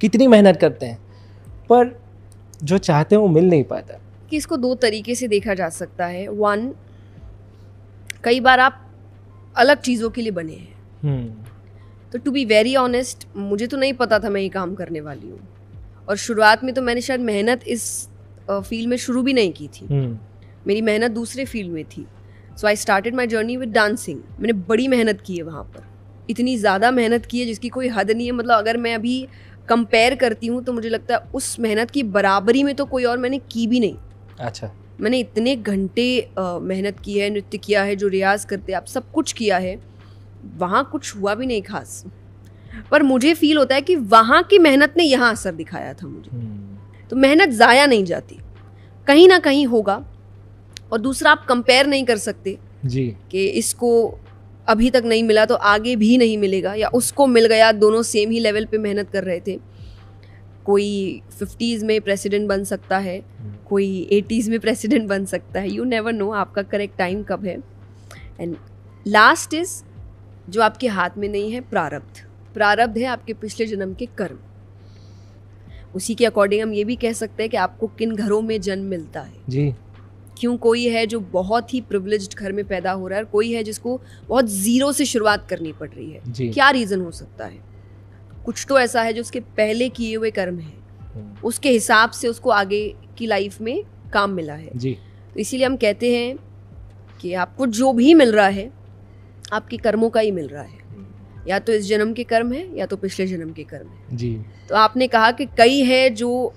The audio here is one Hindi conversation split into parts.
कितनी मेहनत करते हैं, पर जो चाहते हैं वो मिल नहीं पाता। कि इसको दो तरीके से देखा जा सकता है। वन, कई बार आप अलग चीज़ों के लिए बने हैं। तो टू बी वेरी ऑनेस्ट, मुझे तो नहीं पता था मैं ये काम करने वाली हूँ, और शुरुआत में तो मैंने शायद मेहनत इस फील्ड में शुरू भी नहीं की थी। मेरी मेहनत दूसरे फील्ड में थी। So I started my journey with dancing. मैंने बड़ी मेहनत की है वहाँ पर, इतनी ज़्यादा मेहनत की है जिसकी कोई हद नहीं है। मतलब अगर मैं अभी कंपेयर करती हूँ तो मुझे लगता है उस मेहनत की बराबरी में तो कोई और मैंने की भी नहीं। अच्छा। मैंने इतने घंटे मेहनत की है, नृत्य किया है, जो रियाज करते आप सब कुछ किया है। वहाँ कुछ हुआ भी नहीं खास, पर मुझे फील होता है कि वहाँ की मेहनत ने यहाँ असर दिखाया था मुझे। तो मेहनत ज़ाया नहीं जाती, कहीं ना कहीं होगा। और दूसरा, आप कंपेयर नहीं कर सकते जी कि इसको अभी तक नहीं मिला तो आगे भी नहीं मिलेगा, या उसको मिल गया, दोनों सेम ही लेवल पे मेहनत कर रहे थे। कोई 50s में प्रेसिडेंट बन सकता है, कोई 80s में प्रेसिडेंट बन सकता है। यू नेवर नो आपका करेक्ट टाइम कब है। एंड लास्ट इज, जो आपके हाथ में नहीं है, प्रारब्ध। प्रारब्ध है आपके पिछले जन्म के कर्म। उसी के अकॉर्डिंग हम ये भी कह सकते हैं कि आपको किन घरों में जन्म मिलता है जी। क्यों कोई है जो बहुत ही प्रिविलेज्ड घर में पैदा हो रहा है, और कोई है जिसको बहुत जीरो से शुरुआत करनी पड़ रही है। क्या रीज़न हो सकता है? कुछ तो ऐसा है जो उसके पहले किए हुए कर्म है, उसके हिसाब से उसको आगे की लाइफ में काम मिला है जी। तो इसीलिए हम कहते हैं कि आपको जो भी मिल रहा है आपके कर्मों का ही मिल रहा है। या तो इस जन्म के कर्म है या तो पिछले जन्म के कर्म है जी। तो आपने कहा कि कई है जो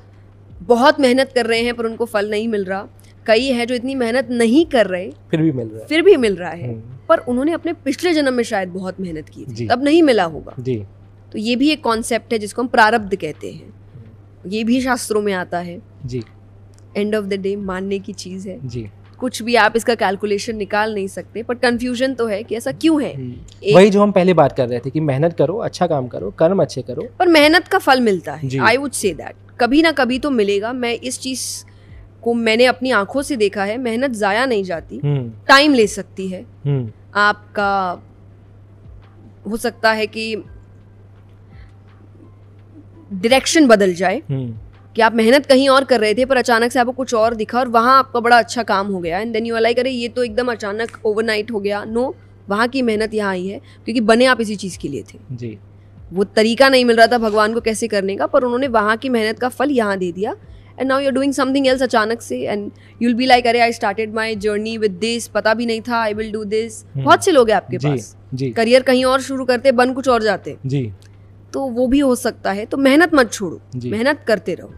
बहुत मेहनत कर रहे हैं पर उनको फल नहीं मिल रहा, कई है जो इतनी मेहनत नहीं कर रहे फिर भी मिल रहा है, पर उन्होंने अपने पिछले जन्म में शायद बहुत मेहनत की थी, तब नहीं मिला होगा जी। तो ये भी एक कॉन्सेप्ट है जिसको हम प्रारब्ध कहते हैं। ये भी शास्त्रों में आता है जी। एंड ऑफ द डे मानने की चीज़ है जी। कुछ भी आप इसका कैलकुलेशन निकाल नहीं सकते, पर कंफ्यूजन तो है कि ऐसा क्यों है। वही जो हम पहले बात कर रहे थे कि मेहनत करो, अच्छा काम करो, कर्म अच्छे करो, पर मेहनत का फल मिलता है। आई वुड से दैट कभी ना कभी तो मिलेगा। मैं इस चीज़ को मैंने अपनी आंखों से देखा है। मेहनत जाया नहीं जाती, टाइम ले सकती है। आपका हो सकता है कि डायरेक्शन बदल जाए, कि आप मेहनत कहीं और कर रहे थे पर अचानक से आपको कुछ और दिखा और वहाँ आपका बड़ा अच्छा काम हो गया, and then you are like अरे ये तो एकदम अचानक ओवरनाइट हो गया। नो, वहाँ की मेहनत यहाँ आई है क्योंकि बने आप इसी चीज़ के लिए थे जी। वो तरीका नहीं मिल रहा था भगवान को कैसे करने का, पर उन्होंने वहाँ की मेहनत का फल यहाँ दे दिया। And now you are doing something else अचानक से, and you will be like अरे I started my journey with this, पता भी नहीं था आई विल डू दिस। बहुत से लोग हैं आपके पास करियर कहीं और शुरू करते, बन कुछ और जाते जी। तो वो भी हो सकता है। तो मेहनत मत छोड़ो, मेहनत करते रहो।